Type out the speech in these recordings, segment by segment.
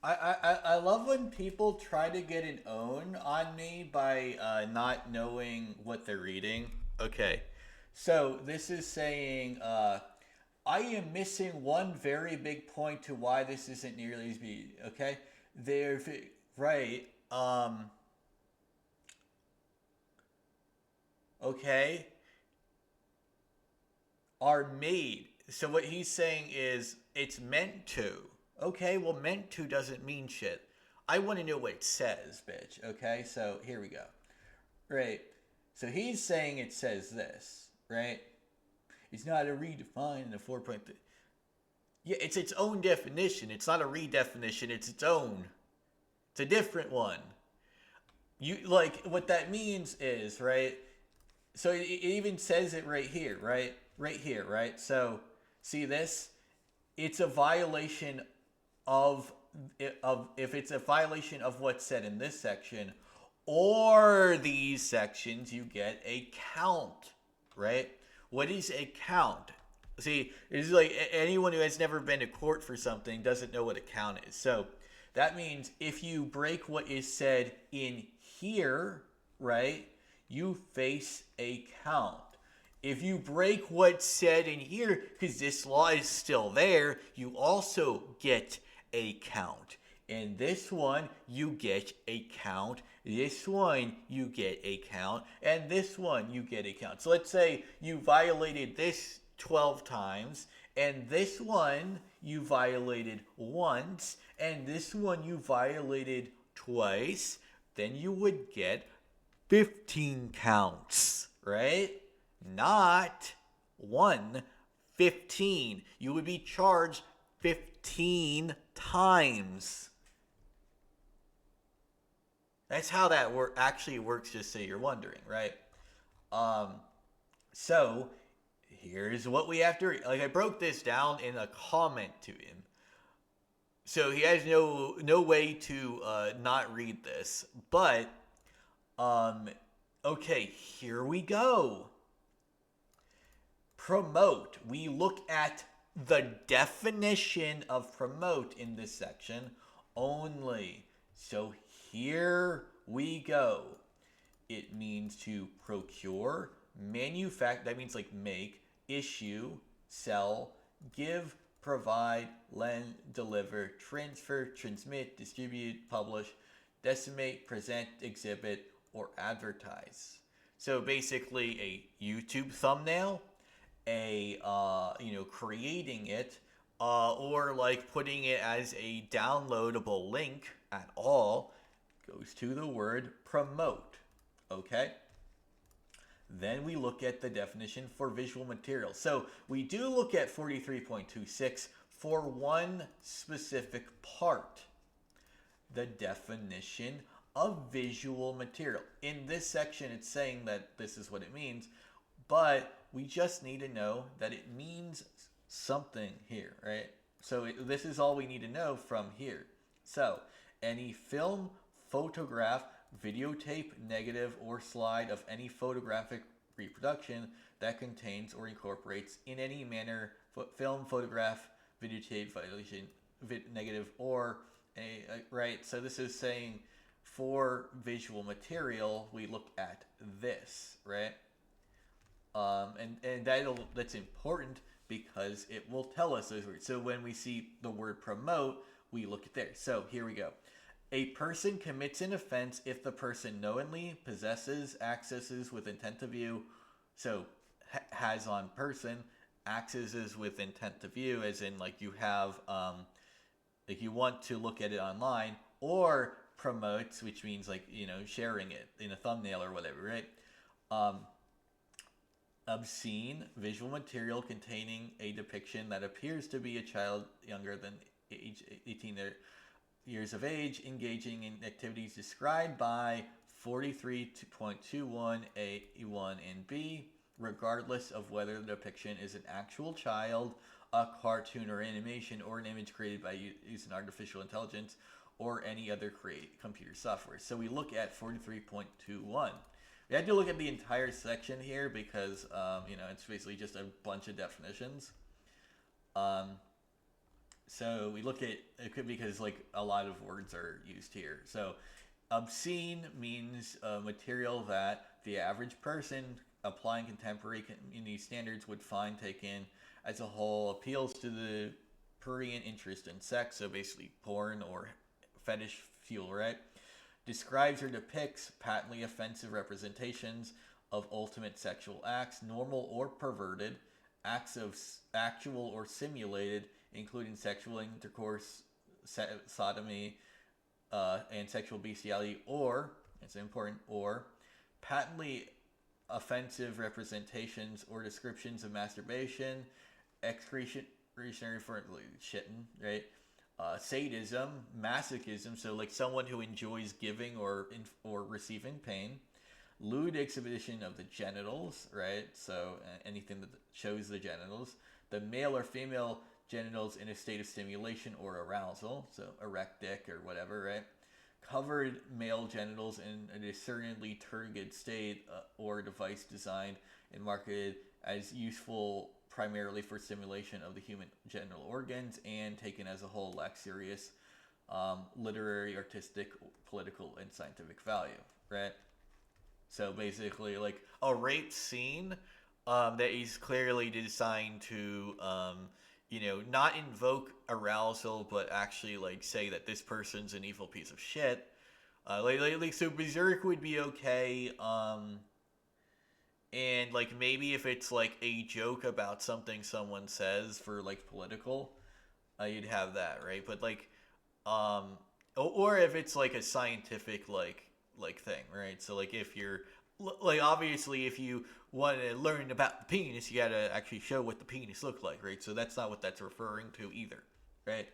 I love when people try to get an own on me by not knowing what they're reading. Okay, so this is saying I am missing one very big point to why this isn't nearly as big. Okay, they're right. Okay, are made. So what he's saying is it's meant to. Okay, well, meant to doesn't mean shit. I want to know what it says, bitch. Okay, so here we go. Right. So he's saying it says this, right? It's not a redefined in a 4.3. Yeah, it's its own definition. It's not a redefinition, it's its own. It's a different one. You like what that means is, right? So it even says it right here, right? Right here, right? So see this? It's a violation of if it's a violation of what's said in this section or these sections, you get a count, right? What is a count? See, it's like anyone who has never been to court for something doesn't know what a count is. So that means if you break what is said in here, right, you face a count. If you break what's said in here, because this law is still there, you also get a count. In this one, you get a count. This one, you get a count. And this one, you get a count. So let's say you violated this 12 times, and this one you violated once, and this one you violated twice, then you would get 15 counts, right? Not one, 15. You would be charged 15 times. That's how that actually works, just so you're wondering, right? Um, so here's what we have to read. Like I broke this down in a comment to him. So he has no way to not read this. But um okay, here we go. Promote. We look at the definition of promote in this section only. So here we go. It means to procure, manufacture, that means like make, issue, sell, give, provide, lend, deliver, transfer, transmit, distribute, publish, decimate, present, exhibit, or advertise. So basically a YouTube thumbnail, a creating it, or like putting it as a downloadable link at all goes to the word promote. Okay? Then we look at the definition for visual material. So we do look at 43.26 for one specific part, the definition of visual material. In this section, it's saying that this is what it means, but we just need to know that it means something here, right? So this is all we need to know from here. So any film, photograph, videotape, negative, or slide of any photographic reproduction that contains or incorporates in any manner film, photograph, videotape, violation, negative, or right. So this is saying for visual material, we look at this, right? And that's important because it will tell us those words. So when we see the word promote, we look at there. So here we go. A person commits an offense if the person knowingly possesses, accesses with intent to view. So has on person, accesses with intent to view, as in like you have, like you want to look at it online, or promotes, which means like sharing it in a thumbnail or whatever, right? Obscene visual material containing a depiction that appears to be a child younger than age 18 years of age engaging in activities described by 43.21 A1 and B, regardless of whether the depiction is an actual child, a cartoon or animation, or an image created by using artificial intelligence or any other computer software. So we look at 43.21. We had to look at the entire section here because, it's basically just a bunch of definitions. So we look at it could because like a lot of words are used here. So obscene means material that the average person applying contemporary community standards would find taken as a whole appeals to the prurient interest in sex. So basically porn or fetish fuel, right? Describes or depicts patently offensive representations of ultimate sexual acts, normal or perverted, acts of actual or simulated, including sexual intercourse, sodomy, and sexual bestiality, or, it's important, or patently offensive representations or descriptions of masturbation, excretionary for shitting, right? Sadism, masochism, so like someone who enjoys giving or receiving pain, lewd exhibition of the genitals, right? So anything that shows the genitals, the male or female genitals in a state of stimulation or arousal, so erect dick or whatever, right? Covered male genitals in a discernibly turgid state or device designed and marketed as useful primarily for stimulation of the human genital organs and taken as a whole lacks serious literary, artistic, political, and scientific value, right? So basically, like a rape scene that is clearly designed to, not invoke arousal, but actually like say that this person's an evil piece of shit. So Berserk would be okay. And like maybe if it's like a joke about something someone says for like political, you'd have that, right? But like, or if it's like a scientific like thing, right? So like if you're like obviously if you want to learn about the penis, you gotta actually show what the penis looked like, right? So that's not what that's referring to either, right?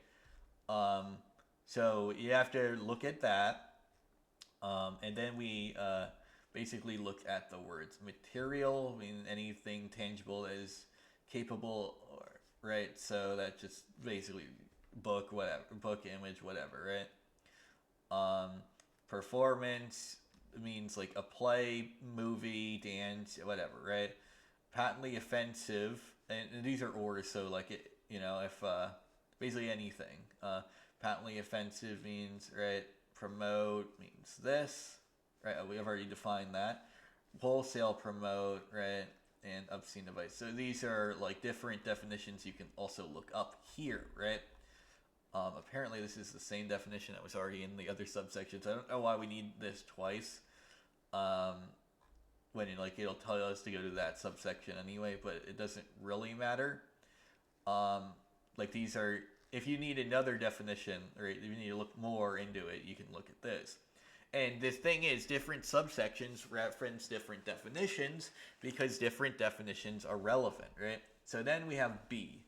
So you have to look at that, and then we basically look at the words material, I mean anything tangible that is capable, or, right? So that just basically book, whatever, book, image, whatever, right? Performance means like a play, movie, dance, whatever, right? Patently offensive, and these are orders, so like it, if basically anything. Patently offensive means, right? Promote means this, right? We have already defined that. Wholesale promote, right? And obscene device. So these are like different definitions you can also look up here, right? Apparently this is the same definition that was already in the other subsections. I don't know why we need this twice. When it'll tell us to go to that subsection anyway, but it doesn't really matter. Like these are, if you need another definition, or if you need to look more into it, you can look at this. And the thing is, different subsections reference different definitions because different definitions are relevant, right? So then we have B,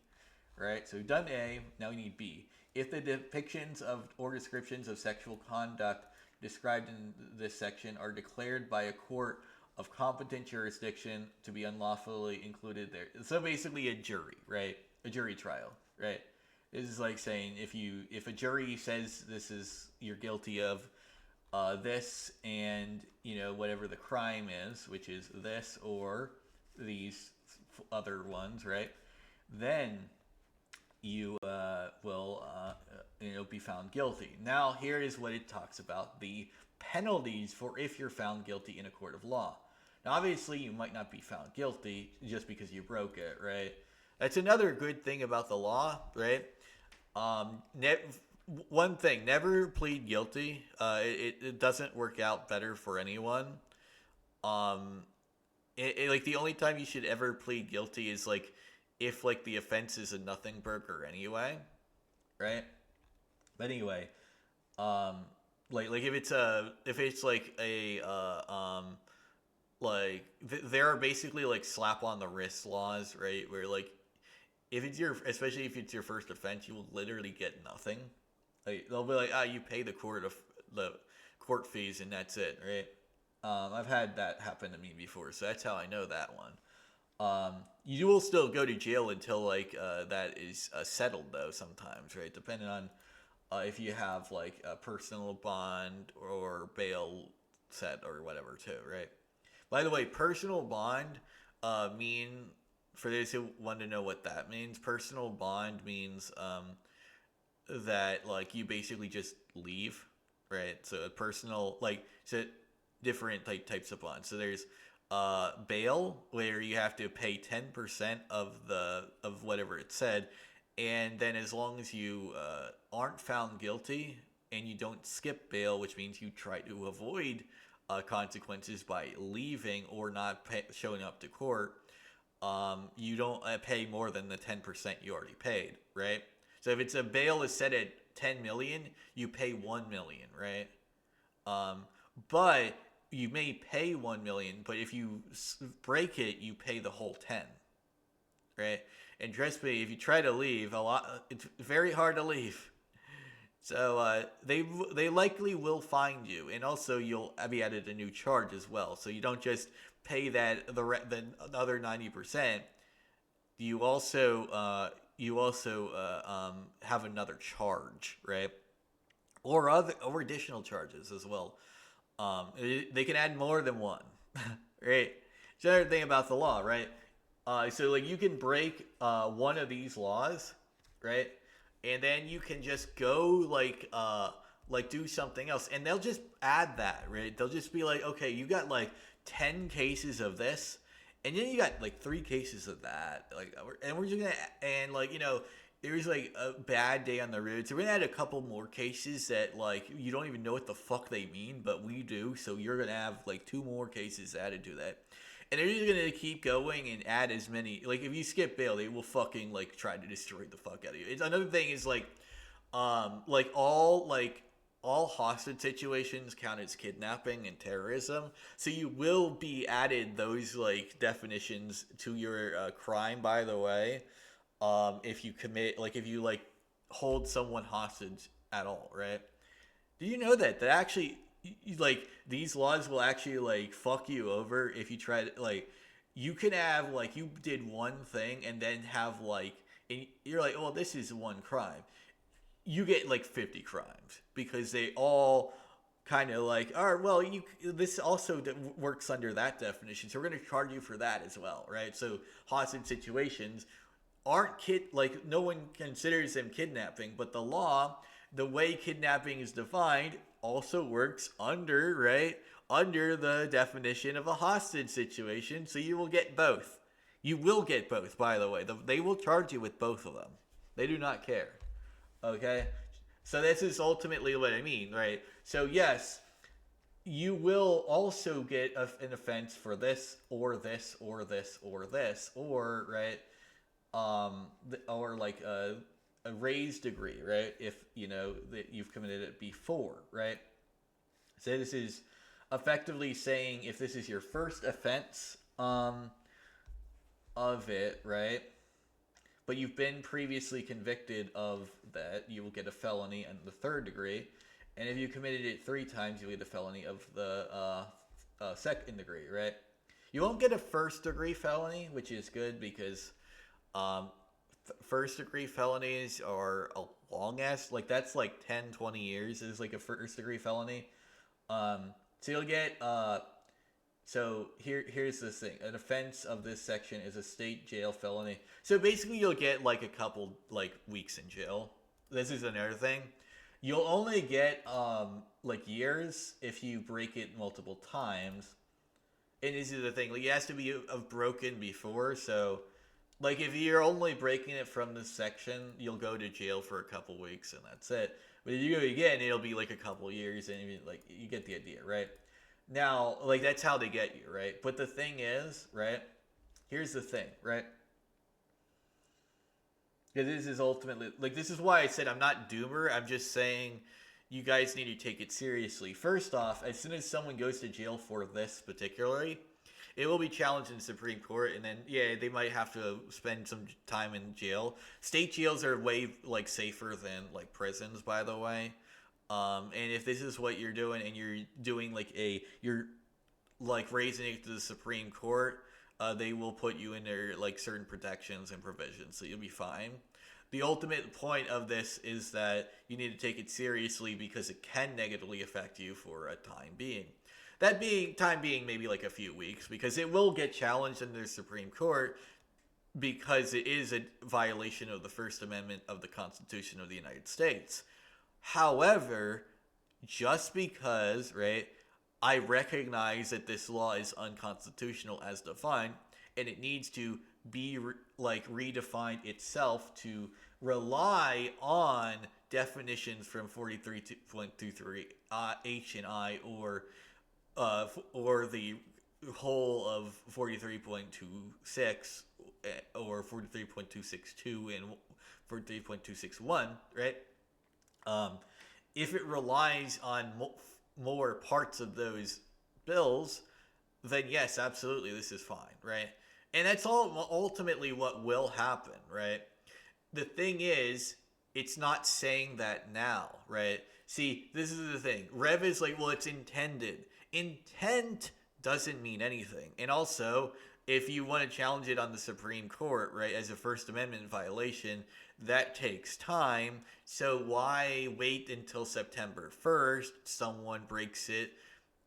right? So we've done A, now we need B. If the depictions of or descriptions of sexual conduct described in this section are declared by a court of competent jurisdiction to be unlawfully included there. So basically a jury, right? A jury trial, right? This is like saying if a jury says you're guilty of this and whatever the crime is, which is this or these other ones, right? Then you will be found guilty. Now here is what it talks about: the penalties for if you're found guilty in a court of law. Now obviously you might not be found guilty just because you broke it, right? That's another good thing about the law, right? One thing, never plead guilty. It doesn't work out better for anyone. Like the only time you should ever plead guilty is like if like the offense is a nothing burger anyway, right? But anyway, like if it's like a there are basically like slap on the wrist laws, right? Where like especially if it's your first offense, you will literally get nothing. Like they'll be like, you pay the court fees and that's it, right? I've had that happen to me before, so that's how I know that one. You will still go to jail until like that is settled though sometimes, right? Depending on if you have like a personal bond or bail set or whatever too, right? By the way, personal bond for those who want to know what that means, personal bond means that like you basically just leave, right? So a personal like so different types of bonds. So there's bail where you have to pay 10% of the of whatever it said, and then as long as you aren't found guilty and you don't skip bail, which means you try to avoid consequences by leaving or not showing up to court, you don't pay more than the 10% you already paid, right? So if it's a bail is set at 10 million, you pay 1 million, right? But you may pay 1 million, but if you break it, you pay the whole 10, right? And trust me, if you try to leave, it's very hard to leave. So they likely will find you, and also you'll be added a new charge as well. So you don't just pay that the other 90%. You also have another charge, right? Or additional charges as well. They can add more than one, right? It's another thing about the law, right? So like you can break one of these laws, right? And then you can just go like do something else, and they'll just add that, right? They'll just be like, okay, you got like 10 cases of this, and then you got like 3 cases of that, like, and we're just gonna, and like, you know, there was like a bad day on the road, so we're gonna add a couple more cases that like you don't even know what the fuck they mean, but we do, so you're gonna have like 2 more cases added to that. And they're just gonna keep going and add as many. Like if you skip bail, they will fucking like try to destroy the fuck out of you. It's another thing is like all hostage situations count as kidnapping and terrorism. So you will be added those like definitions to your crime. By the way, if you commit if you like hold someone hostage at all, right? Do you know that actually? Like these laws will actually like fuck you over if you try to like you can have like you did one thing and then have like and you're like, well, this is one crime, you get like 50 crimes because they all kind of like, all right, well, you this also works under that definition, so we're going to charge you for that as well, right? So hostage situations aren't like no one considers them kidnapping, but the law, the way kidnapping is defined, also works under the definition of a hostage situation. So you will get both. You will get both, by the way. They will charge you with both of them. They do not care. Okay? So this is ultimately what I mean, right? So yes, you will also get an offense for this or this or this or this, or right, or like a raised degree, right? If you know that you've committed it before, right? So this is effectively saying if this is your first offense of it, right? But you've been previously convicted of that, you will get a felony in the 3rd degree. And if you committed it 3 times, you'll get a felony of the 2nd degree, right? You won't get a 1st degree felony, which is good because 1st degree felonies are a long ass, like that's like 10, 20 years is like a 1st degree felony. So you'll get, so here's this thing. An offense of this section is a state jail felony. So basically you'll get like a couple like weeks in jail. This is another thing. You'll only get like years if you break it multiple times. And this is the thing, like it has to be broken before, so like if you're only breaking it from this section, you'll go to jail for a couple weeks and that's it. But if you go again, it'll be like a couple years, and like you get the idea, right? Now, like that's how they get you, right? But the thing is, right? Here's the thing, right? Because this is ultimately like this is why I said I'm not doomer. I'm just saying you guys need to take it seriously. First off, as soon as someone goes to jail for this particularly, it will be challenged in the Supreme Court, and then yeah, they might have to spend some time in jail. State jails are way like safer than like prisons, by the way. And if this is what you're doing, and you're doing like you're like raising it to the Supreme Court, they will put you in there like certain protections and provisions, so you'll be fine. The ultimate point of this is that you need to take it seriously because it can negatively affect you for a time being. That being time being maybe like a few weeks, because it will get challenged in the Supreme Court. because it is a violation of the First Amendment of the Constitution of the United States. However, just because, right, I recognize that this law is unconstitutional as defined, and it needs to be redefined itself to rely on definitions from 43.23 H and I, or the whole of 43.26 or 43.262 and 43.261, right? If it relies on more parts of those bills, then yes, absolutely, this is fine, right? And that's all ultimately what will happen, right? The thing is, it's not saying that now, right? See, this is the thing. Rev is like, well, it's intended. Intent doesn't mean anything. And also, if you want to challenge it on the Supreme Court, right, as a First Amendment violation, that takes time. So why wait until September 1st? Someone breaks it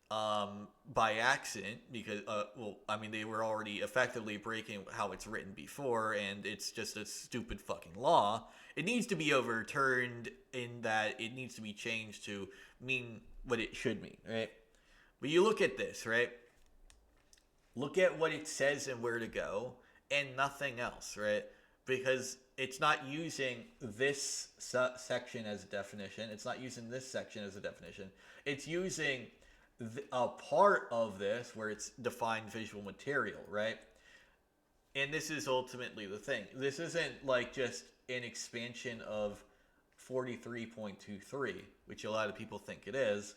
by accident because, they were already effectively breaking how it's written before, and it's just a stupid fucking law. It needs to be overturned in that it needs to be changed to mean what it should mean, right? But you look at this, right? Look at what it says and where to go, and nothing else, right? Because it's not using this section as a definition. It's not using this section as a definition. It's using a part of this where it's defined visual material, right? And this is ultimately the thing. This isn't like just an expansion of 43.23, which a lot of people think it is.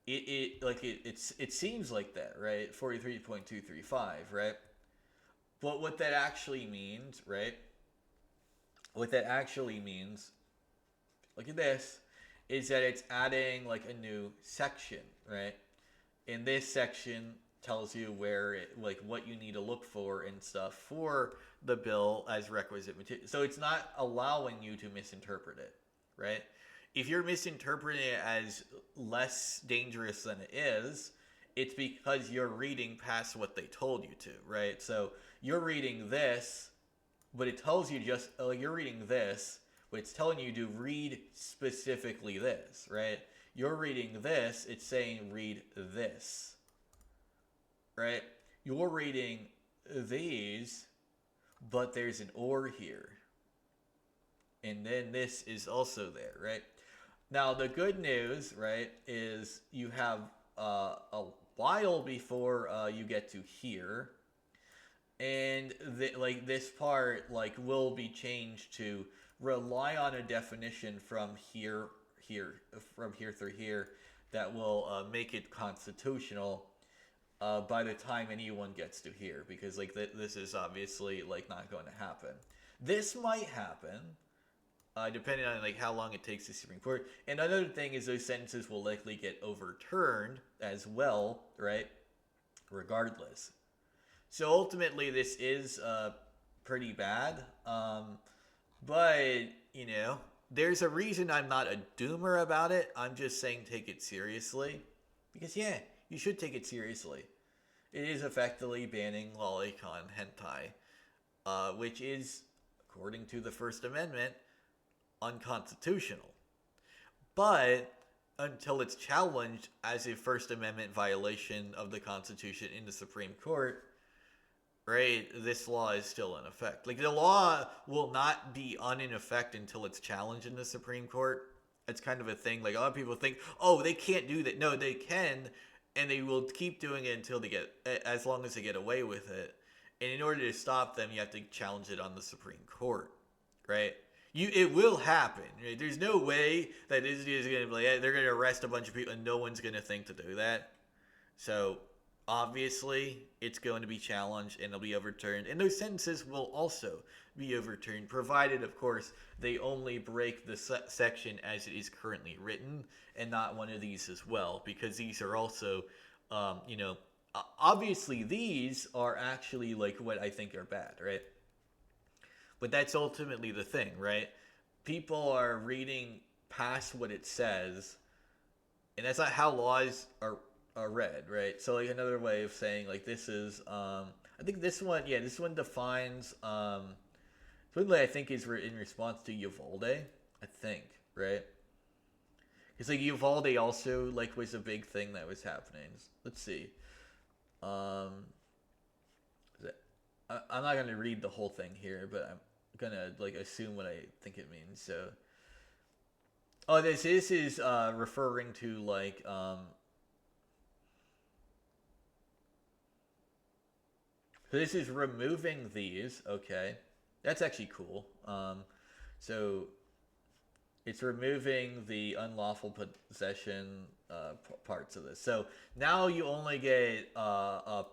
It seems like that, right? 43.235, right? But what that actually means, right? What that actually means, look at this, is that it's adding like a new section, right? And this section tells you where what you need to look for and stuff for the bill as requisite material. So it's not allowing you to misinterpret it, right? If you're misinterpreting it as less dangerous than it is, it's because you're reading past what they told you to, right? So you're reading this, but it tells you you're reading this, but it's telling you to read specifically this, right? You're reading this, it's saying read this, right? You're reading these, but there's an or here. And then this is also there, right? Now, the good news, right, is you have a while before you get to here. And this part will be changed to rely on a definition from here through here that will make it constitutional by the time anyone gets to here, because this is obviously not going to happen. This might happen depending on how long it takes the Supreme Court. And another thing is those sentences will likely get overturned as well, right? Regardless. So ultimately, this is pretty bad. But, there's a reason I'm not a doomer about it. I'm just saying take it seriously. Because, yeah, you should take it seriously. It is effectively banning lolicon hentai, which is, according to the First Amendment, unconstitutional. But until it's challenged as a First Amendment violation of the Constitution in the Supreme Court, right, this law is still in effect. The law will not be in effect until it's challenged in the Supreme Court. It's kind of a thing. A lot of people think, oh, they can't do that. No, they can, and they will keep doing it until as long as they get away with it. And in order to stop them, you have to challenge it on the Supreme Court, right? It will happen. Right? There's no way that Disney is going to be they're going to arrest a bunch of people and no one's going to think to do that. So obviously, it's going to be challenged and it'll be overturned. And those sentences will also be overturned, provided, of course, they only break the section as it is currently written and not one of these as well. Because these are also, obviously these are actually what I think are bad, right? But that's ultimately the thing, right? People are reading past what it says, and that's not how laws are read, right? So another way of saying this is I think this one, yeah, this one defines. Something I think is in response to Uvalde. I think, right? Because like Uvalde also like was a big thing that was happening. Let's see. Um, I'm not gonna read the whole thing here, but I'm gonna like assume what I think it means. So, oh, this is referring to like so this is removing these. Okay, that's actually cool. So it's removing the unlawful possession parts of this. So now you only get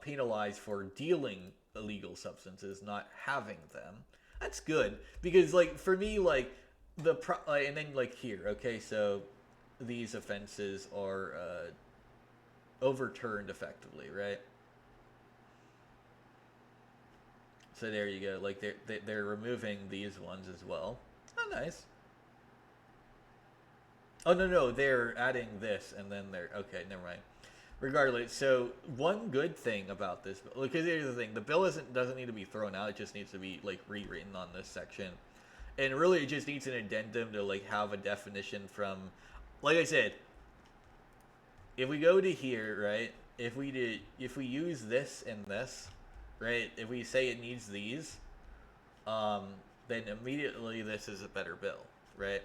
penalized for dealing illegal substances, not having them. That's good because, like, for me, like and then like here, okay, so these offenses are overturned effectively, right? So there you go. Like they're removing these ones as well. Oh, nice. Oh no, they're adding this and then they're okay. Never mind. Regardless, so one good thing about this, because here's the thing: the bill doesn't need to be thrown out. It just needs to be like rewritten on this section, and really it just needs an addendum to like have a definition from, like I said, if we go to here, right? If we use this and this, right? If we say it needs these, um, then immediately this is a better bill, right?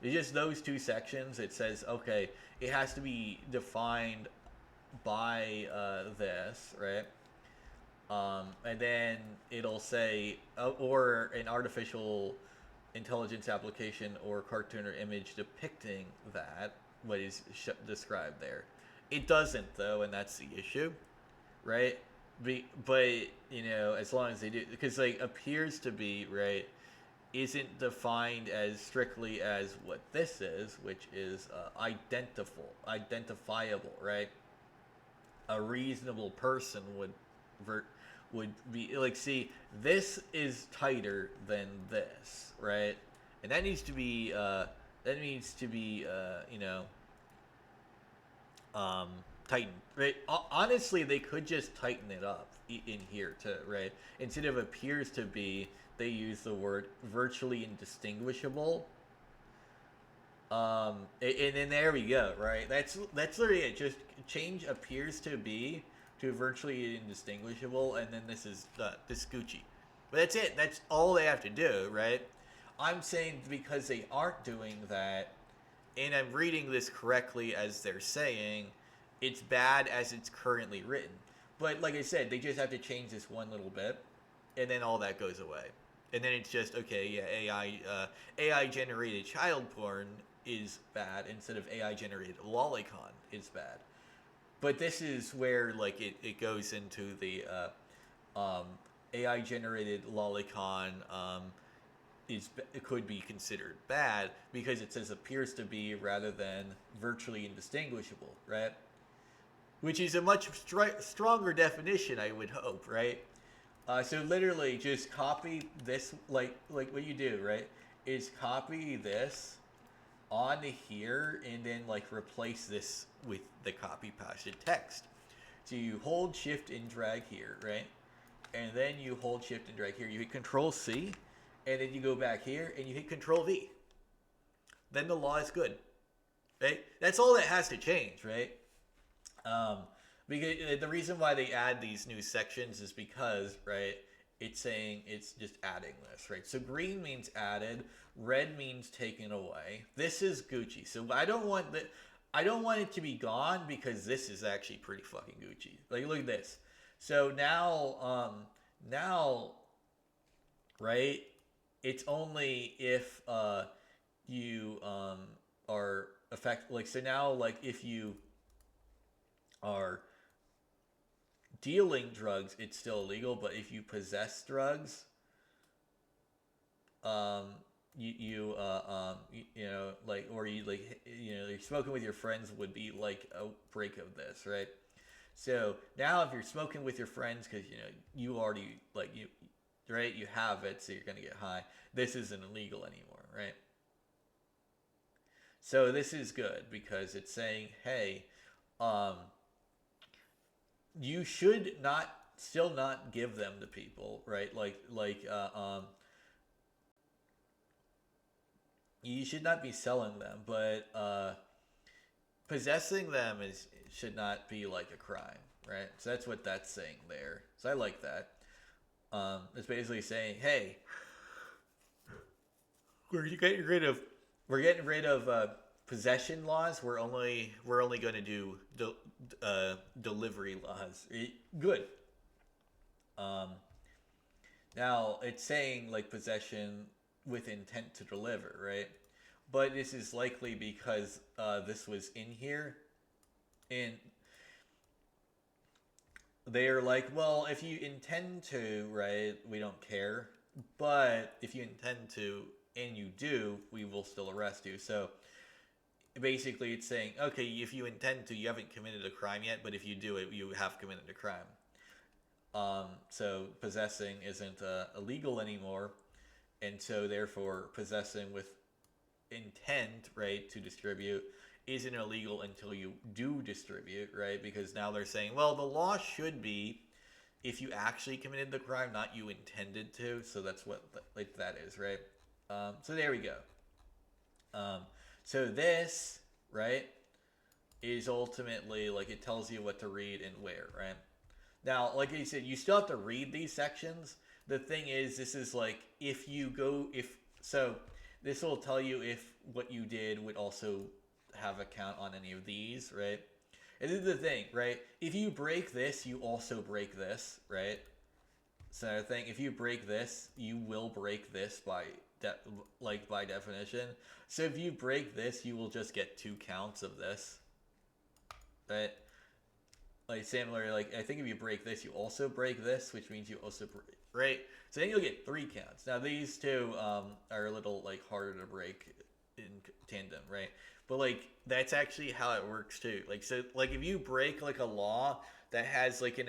It's just those two sections. It says, okay, it has to be defined by this, right? And then it'll say, or an artificial intelligence application or cartoon or image depicting that, what is described there. It doesn't, though, and that's the issue, right? But, you know, as long as they do, because, like, appears to be, right, isn't defined as strictly as what this is, which is identifiable, right? A reasonable person would be like, see, this is tighter than this, right? And that needs to be you know, tightened, right? Honestly, they could just tighten it up in here too, right? Instead of appears to be, they use the word virtually indistinguishable. And then there we go, right? That's literally it. Just change appears to be to virtually indistinguishable, and then this is this Gucci. But that's it. That's all they have to do, right? I'm saying because they aren't doing that, and I'm reading this correctly as they're saying, it's bad as it's currently written. But like I said, they just have to change this one little bit, and then all that goes away. And then it's just, okay, yeah, AI generated child porn is bad instead of AI generated lolicon is bad. But this is where like it goes into the AI generated lolicon it could be considered bad because it says appears to be rather than virtually indistinguishable, right? Which is a much stronger definition, I would hope, right? So literally just copy this, like what you do, right, is copy this onto here and then like replace this with the copy pasted text. So you hold shift and drag here, right? And then you hold shift and drag here. You hit Control C, and then you go back here and you hit Control V. Then the law is good, right? That's all that has to change, right? Because the reason why they add these new sections is because, right, it's saying it's just adding this, right? So green means added, red means taken away. This is Gucci. So I don't want it to be gone because this is actually pretty fucking Gucci. Like, look at this. So now, right, it's only if you are like, so now, like, if you are dealing drugs, it's still illegal, but if you possess drugs, you know, like, or you, like, you know, you're smoking with your friends would be like a break of this, right? So now if you're smoking with your friends because, you know, you already, like, you, right, you have it, so you're going to get high, this isn't illegal anymore, right? So this is good because it's saying, hey, you should not still not give them to people, right? You should not be selling them, but possessing them is should not be like a crime, right? So that's what that's saying there. So I like that. It's basically saying, hey, we're getting rid of possession laws. We're only going to do delivery laws. Good. Um, Now it's saying like possession with intent to deliver, right? But this is likely because this was in here, and they're like, well, if you intend to, right, we don't care. But if you intend to and you do, we will still arrest you. So basically, it's saying, okay, if you intend to, you haven't committed a crime yet, but if you do it, you have committed a crime. So possessing isn't illegal anymore, and so therefore possessing with intent, right, to distribute isn't illegal until you do distribute, right? Because now they're saying, well, the law should be if you actually committed the crime, not you intended to. So that's what like that is, right? So there we go. So this, right, is ultimately like it tells you what to read and where, right? Now, like I said, you still have to read these sections. The thing is, this is like if you go if so, this will tell you if what you did would also have a count on any of these, right? And this is the thing, right? If you break this, you also break this, right? So I think if you break this, you will break this by by definition. So if you break this, you will just get 2 counts of this, right? Like similar, like I think if you break this, you also break this, which means you also break, right? So then you'll get 3 counts. Now these two are a little like harder to break in tandem, right? But like that's actually how it works too. Like so, like if you break like a law that has like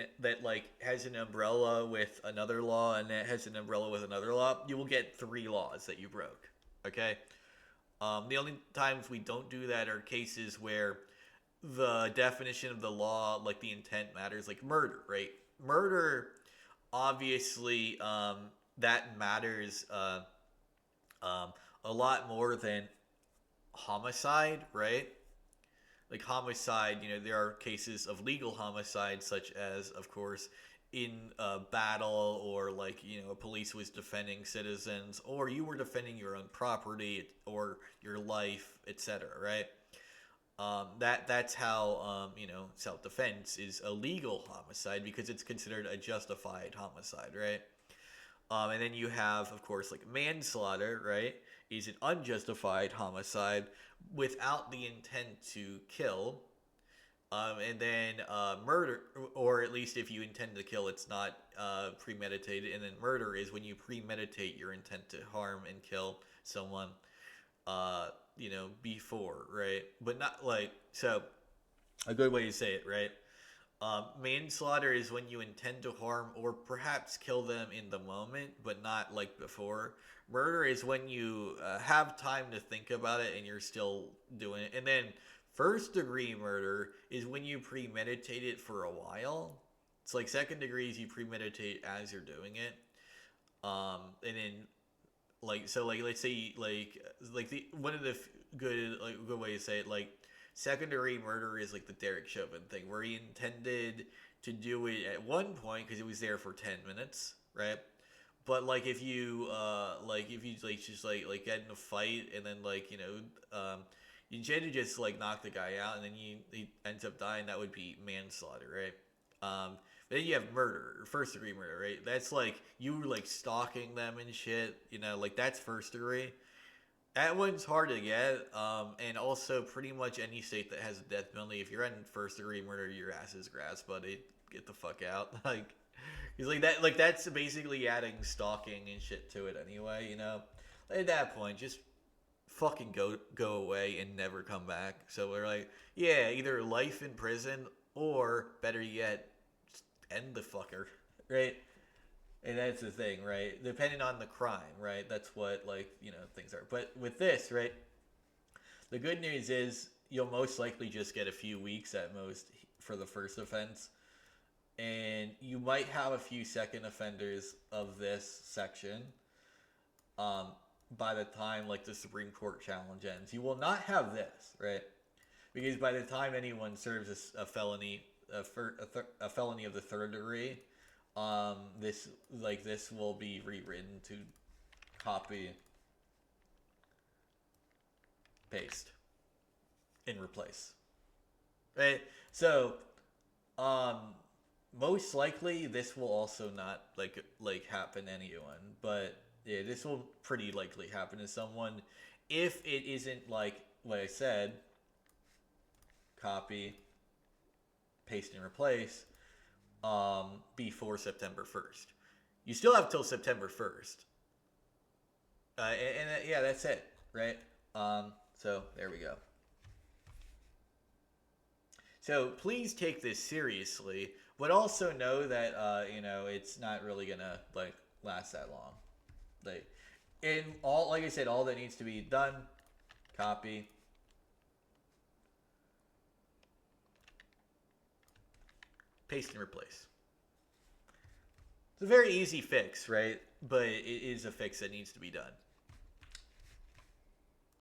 has an umbrella with another law and that has an umbrella with another law, you will get 3 laws that you broke. Okay. The only times we don't do that are cases where the definition of the law, like the intent matters, like murder, right? Murder, obviously, that matters a lot more than homicide, right? Like homicide, there are cases of legal homicide, such as, of course, in a battle, or like a police was defending citizens, or you were defending your own property or your life, etc., right? That's how self-defense is a legal homicide because it's considered a justified homicide, right? And then you have, of course, like manslaughter, right? Is an unjustified homicide without the intent to kill. And then murder, or at least if you intend to kill, it's not premeditated. And then murder is when you premeditate your intent to harm and kill someone. Before, right? But not like, so a good way to say it, right? Manslaughter is when you intend to harm or perhaps kill them in the moment, but not like before. Murder is when you have time to think about it and you're still doing it. And then first degree murder is when you premeditate it for a while. It's like second degree is you premeditate as you're doing it. And then let's say the one of the good ways to say it, like secondary murder is like the Derek Chauvin thing where he intended to do it at one point because it was there for 10 minutes, right? But like if you get in a fight and then you tend to just like knock the guy out and then he ends up dying, that would be manslaughter, right? But then you have murder, first degree murder, right? That's like you were like stalking them and shit, like that's first degree. That one's hard to get, and also pretty much any state that has a death penalty, if you're in first degree murder, your ass is grass, buddy. Get the fuck out, because that's basically adding stalking and shit to it anyway, At that point, just fucking go away and never come back. So we're like, yeah, either life in prison or better yet, end the fucker, right? And that's the thing, right? Depending on the crime, right? That's what things are. But with this, right? The good news is you'll most likely just get a few weeks at most for the first offense. and you might have a few second offenders of this section. Um, by the time like the Supreme Court challenge ends, you will not have this, right? Because by the time anyone serves a felony, a felony of the third degree, this will be rewritten to copy, paste, and replace. Right. So, um, most likely this will also not like happen to anyone, but yeah, this will pretty likely happen to someone if it isn't like I said, copy, paste, and replace before September 1st. You still have till September 1st. Yeah, that's it, right? So there we go. So please take this seriously, but also know that it's not really gonna like last that long. Like, and all like I said, all that needs to be done, copy, paste, and replace. It's a very easy fix, right? But it is a fix that needs to be done.